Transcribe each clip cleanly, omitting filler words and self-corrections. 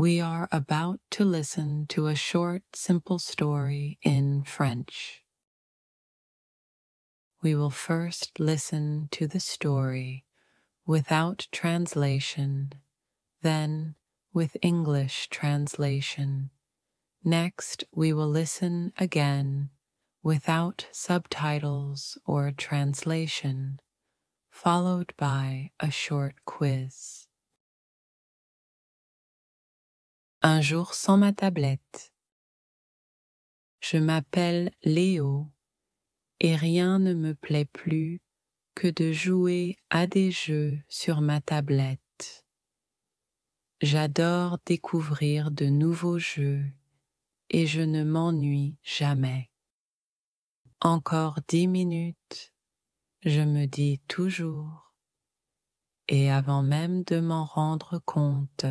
We are about to listen to a short, simple story in French. We will first listen to the story without translation, then with English translation. Next, we will listen again without subtitles or translation, followed by a short quiz. Un jour sans ma tablette. Je m'appelle Léo et rien ne me plaît plus que de jouer à des jeux sur ma tablette. J'adore découvrir de nouveaux jeux et je ne m'ennuie jamais. Encore 10 minutes, je me dis toujours, et avant même de m'en rendre compte,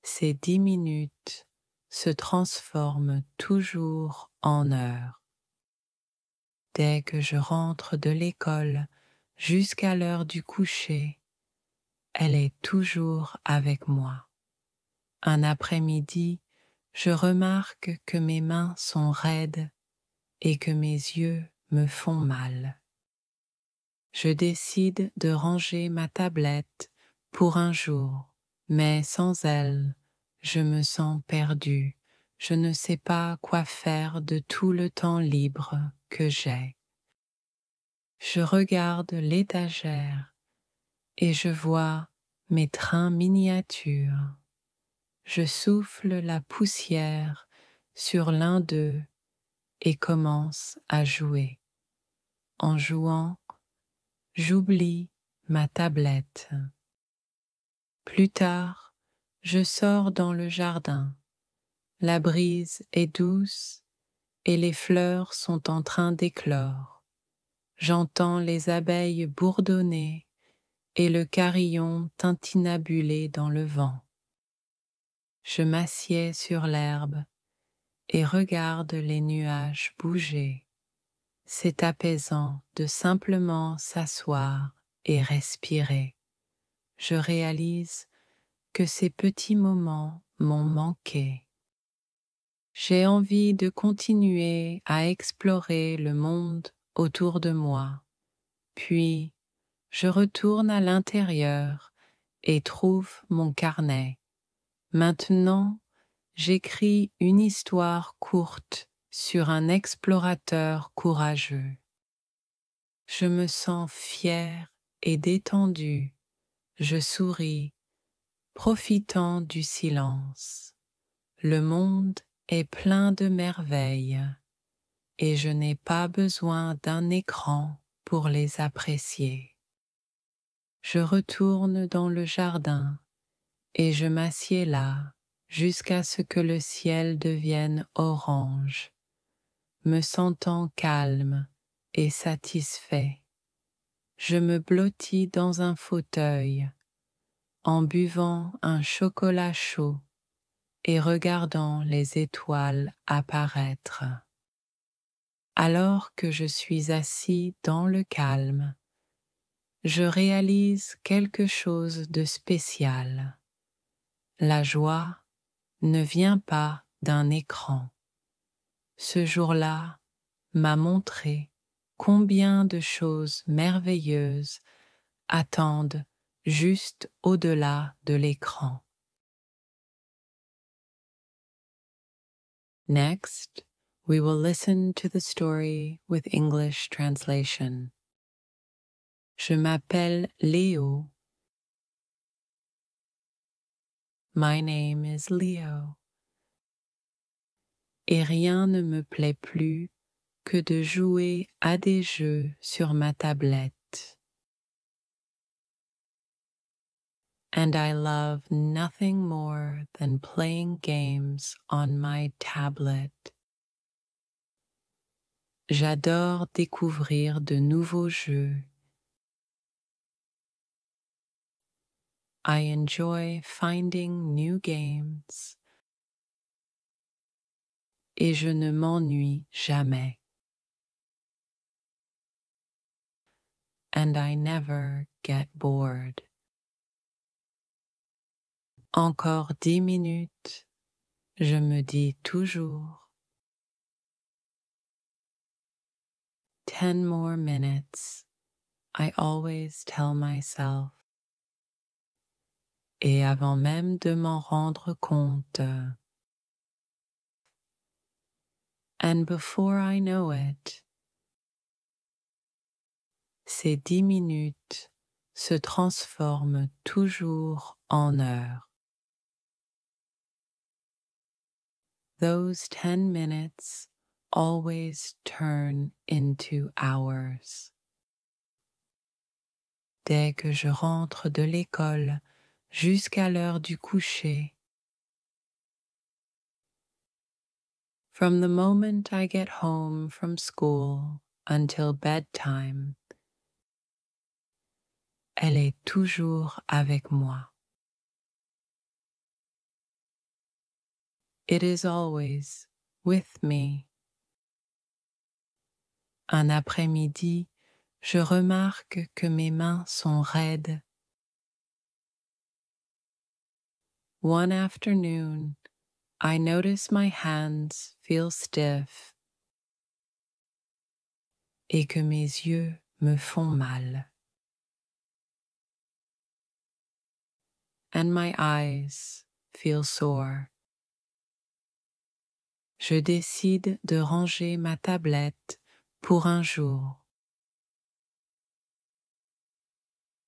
ces 10 minutes se transforment toujours en heures. Dès que je rentre de l'école jusqu'à l'heure du coucher, elle est toujours avec moi. Un après-midi, je remarque que mes mains sont raides et que mes yeux me font mal. Je décide de ranger ma tablette pour un jour, mais sans elle, je me sens perdu. Je ne sais pas quoi faire de tout le temps libre que j'ai. Je regarde l'étagère et je vois mes trains miniatures. Je souffle la poussière sur l'un d'eux et commence à jouer. En jouant, j'oublie ma tablette. Plus tard, je sors dans le jardin. La brise est douce et les fleurs sont en train d'éclore. J'entends les abeilles bourdonner et le carillon tintinabuler dans le vent. Je m'assieds sur l'herbe et regarde les nuages bouger. C'est apaisant de simplement s'asseoir et respirer. Je réalise que ces petits moments m'ont manqué. J'ai envie de continuer à explorer le monde autour de moi. Puis, je retourne à l'intérieur et trouve mon carnet. Maintenant, j'écris une histoire courte sur un explorateur courageux. Je me sens fier et détendu. Je souris, profitant du silence. Le monde est plein de merveilles et je n'ai pas besoin d'un écran pour les apprécier. Je retourne dans le jardin et je m'assieds là jusqu'à ce que le ciel devienne orange, me sentant calme et satisfait. Je me blottis dans un fauteuil en buvant un chocolat chaud et regardant les étoiles apparaître. Alors que je suis assis dans le calme, je réalise quelque chose de spécial. La joie ne vient pas d'un écran. Ce jour-là m'a montré combien de choses merveilleuses attendent juste au-delà de l'écran. Next, we will listen to the story with English translation. Je m'appelle Léo. My name is Leo. Et rien ne me plaît plus que de jouer à des jeux sur ma tablette. And I love nothing more than playing games on my tablet. J'adore découvrir de nouveaux jeux. I enjoy finding new games. Et je ne m'ennuie jamais. And I never get bored. Encore 10 minutes, je me dis toujours. 10 more minutes, I always tell myself. Et avant même de m'en rendre compte. And before I know it, ces 10 minutes se transforment toujours en heures. Those 10 minutes always turn into hours. Dès que je rentre de l'école jusqu'à l'heure du coucher, from the moment I get home from school until bedtime, elle est toujours avec moi. It is always with me. Un après-midi, je remarque que mes mains sont raides. One afternoon, I notice my hands feel stiff et que mes yeux me font mal. And my eyes feel sore. Je décide de ranger ma tablette pour un jour.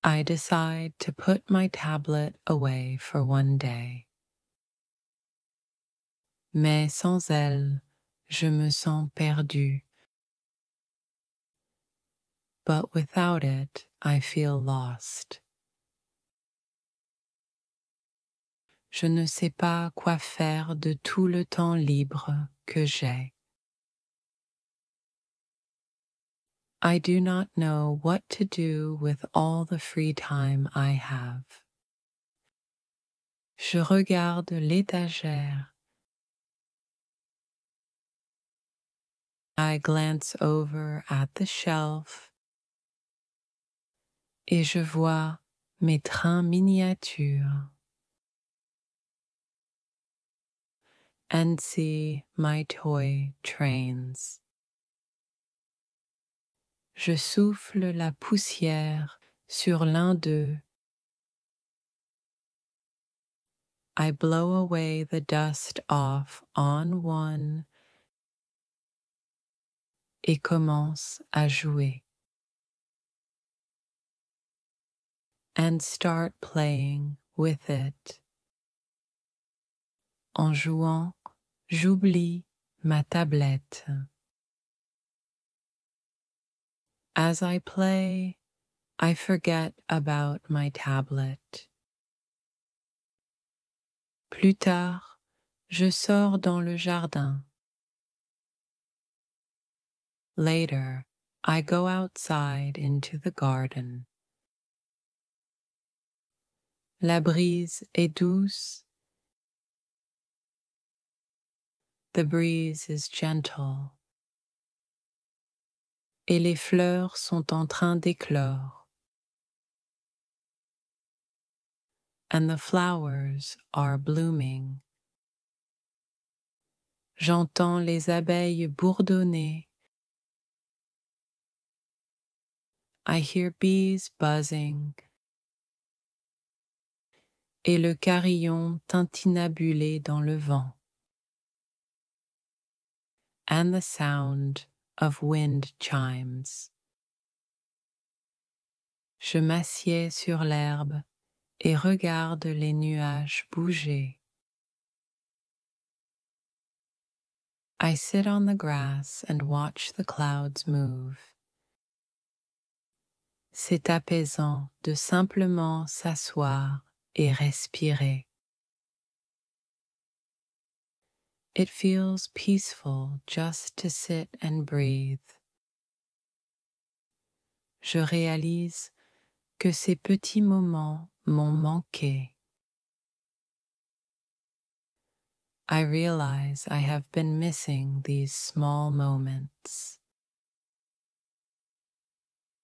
I decide to put my tablet away for one day. Mais sans elle, je me sens perdu. But without it, I feel lost. Je ne sais pas quoi faire de tout le temps libre que j'ai. I do not know what to do with all the free time I have. Je regarde l'étagère. I glance over at the shelf et je vois mes trains miniatures and see my toy trains. Je souffle la poussière sur l'un d'eux. I blow away the dust off on one et commence à jouer. And start playing with it. En jouant, j'oublie ma tablette. As I play, I forget about my tablet. Plus tard, je sors dans le jardin. Later, I go outside into the garden. La brise est douce. The breeze is gentle. Et les fleurs sont en train d'éclore. And the flowers are blooming. J'entends les abeilles bourdonner. I hear bees buzzing. Et le carillon tintinabuler dans le vent. And the sound of wind chimes. Je m'assieds sur l'herbe et regarde les nuages bouger. I sit on the grass and watch the clouds move. C'est apaisant de simplement s'asseoir et respirer. It feels peaceful just to sit and breathe. Je réalise que ces petits moments m'ont manqué. I realize I have been missing these small moments.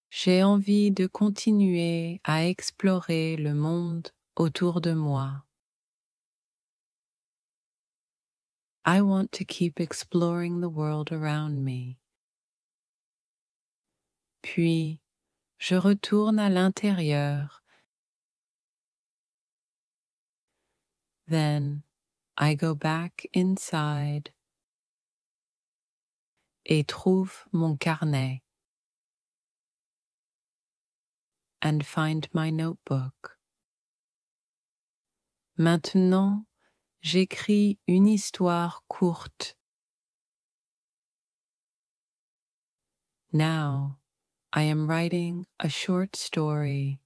J'ai envie de continuer à explorer le monde autour de moi. I want to keep exploring the world around me. Puis, je retourne à l'intérieur. Then, I go back inside et trouve mon carnet and find my notebook. Maintenant, j'écris une histoire courte. Now, I am writing a short story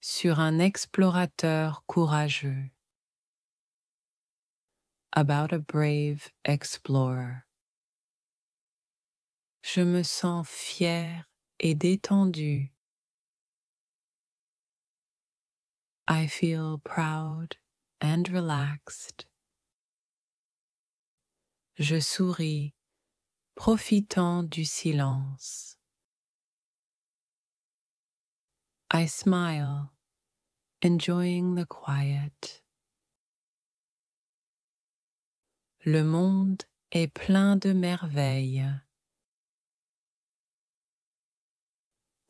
sur un explorateur courageux. About a brave explorer. Je me sens fière et détendue. I feel proud and relaxed. Je souris, profitant du silence. I smile, enjoying the quiet. Le monde est plein de merveilles.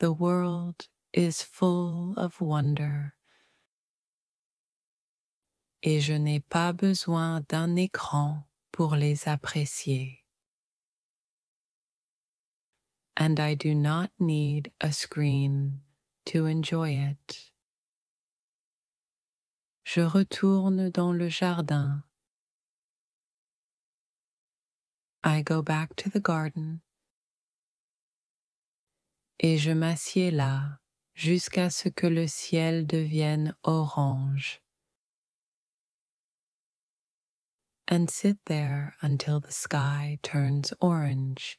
The world is full of wonder. Et je n'ai pas besoin d'un écran pour les apprécier. And I do not need a screen to enjoy it. Je retourne dans le jardin. I go back to the garden. Et je m'assieds là jusqu'à ce que le ciel devienne orange. And sit there until the sky turns orange.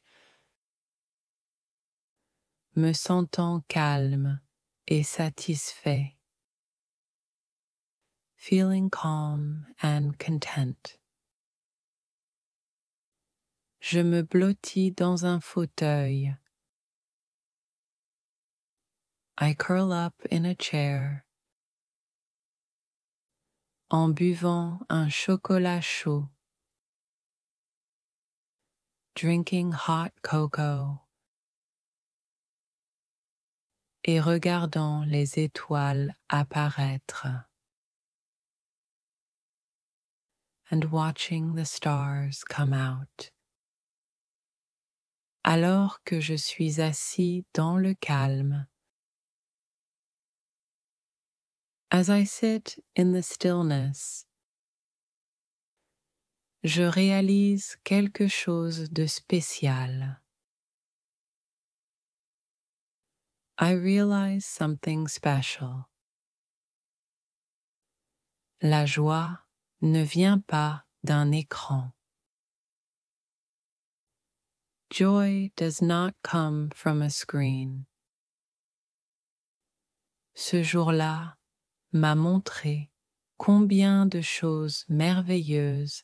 Me sentant calme et satisfait. Feeling calm and content. Je me blottis dans un fauteuil. I curl up in a chair. En buvant un chocolat chaud. Drinking hot cocoa. Et regardant les étoiles apparaître. And watching the stars come out. Alors que je suis assis dans le calme. As I sit in the stillness, je réalise quelque chose de spécial. I realize something special. La joie ne vient pas d'un écran. Joy does not come from a screen. Ce jour-là m'a montré combien de choses merveilleuses.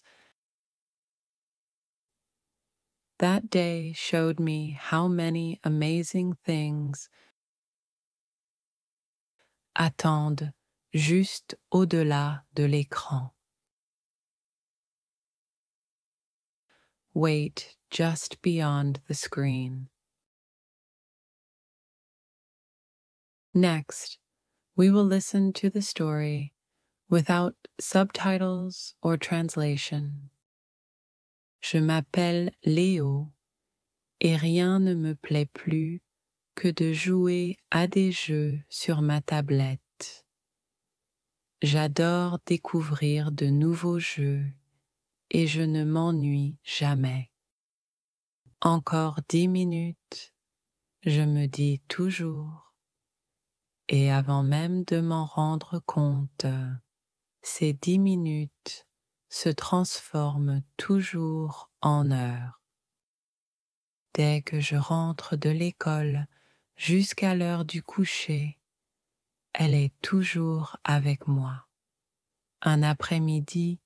That day showed me how many amazing things attendent juste au-delà de l'écran. Wait just beyond the screen. Next, we will listen to the story without subtitles or translation. Je m'appelle Léo et rien ne me plaît plus que de jouer à des jeux sur ma tablette. J'adore découvrir de nouveaux jeux et je ne m'ennuie jamais. Encore 10 minutes, je me dis toujours, et avant même de m'en rendre compte, ces 10 minutes se transforment toujours en heures. Dès que je rentre de l'école jusqu'à l'heure du coucher, elle est toujours avec moi. Un après-midi,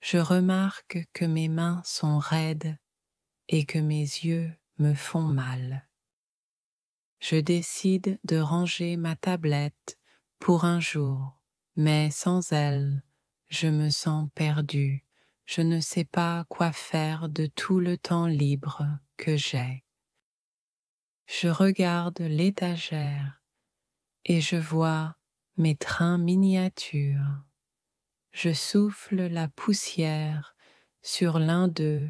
je remarque que mes mains sont raides et que mes yeux me font mal. Je décide de ranger ma tablette pour un jour, mais sans elle, je me sens perdue je ne sais pas quoi faire de tout le temps libre que j'ai. Je regarde l'étagère et je vois mes trains miniatures. Je souffle la poussière sur l'un d'eux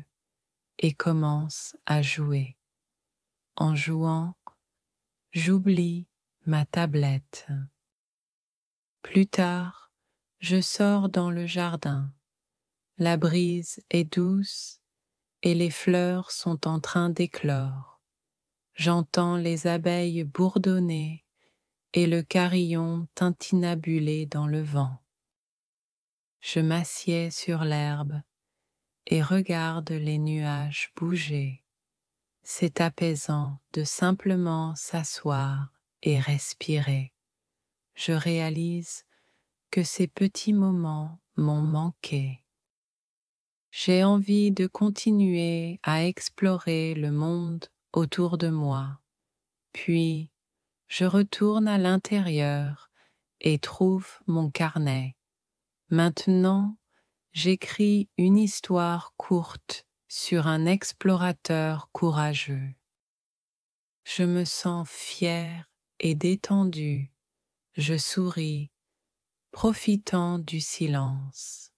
et commence à jouer. En jouant, j'oublie ma tablette. Plus tard, je sors dans le jardin. La brise est douce et les fleurs sont en train d'éclore. J'entends les abeilles bourdonner et le carillon tintinabuler dans le vent. Je m'assieds sur l'herbe et regarde les nuages bouger. C'est apaisant de simplement s'asseoir et respirer. Je réalise que ces petits moments m'ont manqué. J'ai envie de continuer à explorer le monde autour de moi. Puis, je retourne à l'intérieur et trouve mon carnet. Maintenant, j'écris une histoire courte sur un explorateur courageux. Je me sens fière et détendue. Je souris, profitant du silence.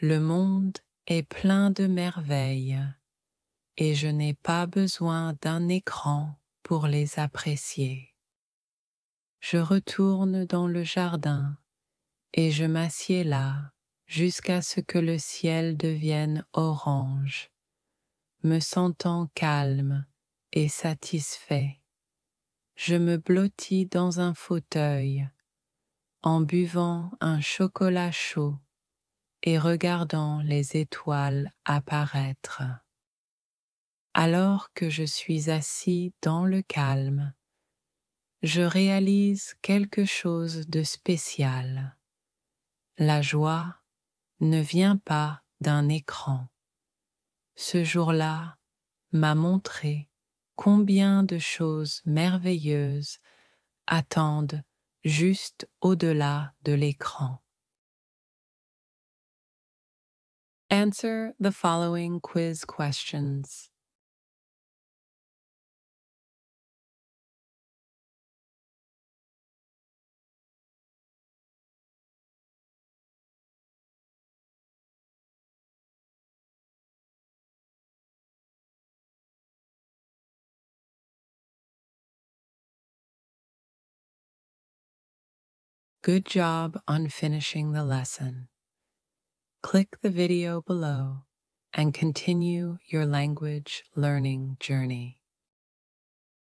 Le monde est plein de merveilles et je n'ai pas besoin d'un écran pour les apprécier. Je retourne dans le jardin et je m'assieds là jusqu'à ce que le ciel devienne orange, me sentant calme et satisfait. Je me blottis dans un fauteuil en buvant un chocolat chaud et regardant les étoiles apparaître. Alors que je suis assis dans le calme, je réalise quelque chose de spécial. La joie ne vient pas d'un écran. Ce jour-là m'a montré combien de choses merveilleuses attendent juste au-delà de l'écran. Answer the following quiz questions. Good job on finishing the lesson. Click the video below and continue your language learning journey.